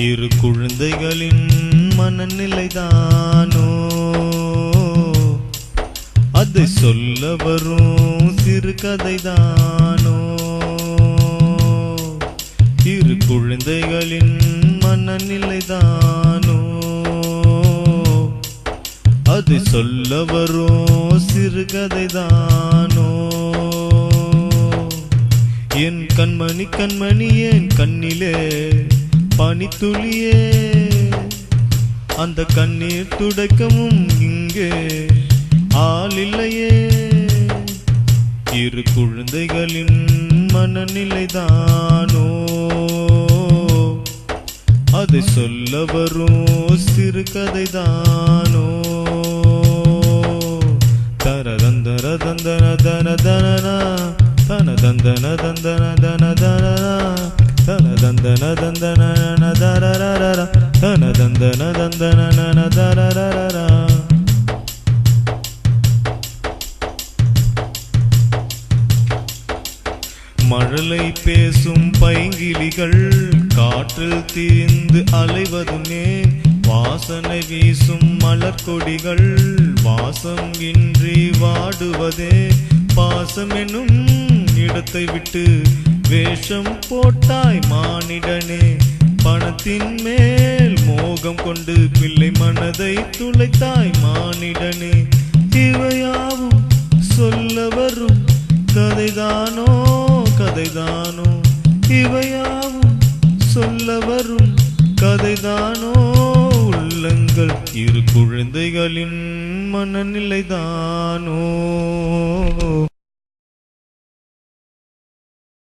இரு குழந்தைகளின் மனநிலைதானோ அதை சொல்ல வரும் சிறுகதைதானோ இரு குழந்தைகளின் மனநிலைதானோ அது சொல்ல வரும் சிறுகதைதானோ என் கண்மணி கண்மணி என் கண்ணிலே பனித்துளியே அந்த கண்ணீர் துடைக்கவும் இங்கே ஆள் இல்லையே இரு குழந்தைகளின் மனநிலைதானோ அதை சொல்ல வரும் சிறுகதைதானோ தரதந்தர தந்தன தன தனனா தன தந்தன தந்தன தன தனனா தன தந்தன தந்தன தரரரர தன தந்தன தந்தன தரரரர மழலை பேசும் பைங்கிளிகள் காற்றில் தீர்ந்து அலைவதுமே வாசனை வீசும் மலர் கொடிகள் வாசம் இன்றி வாடுவதே பாசம் எனும் இடத்தை விட்டு வேஷம் போட்டாய் மானிடனே பணத்தின் மேல் மோகம் கொண்டு பிள்ளை மனதை துளைத்தாய் மானிடனே இவையாவும் சொல்ல வரும் கதைதானோ கதைதானோ இவையாவும் சொல்ல வரும் கதைதானோ உள்ளங்கள் இரு குழந்தைகளின் மனநிலைதானோ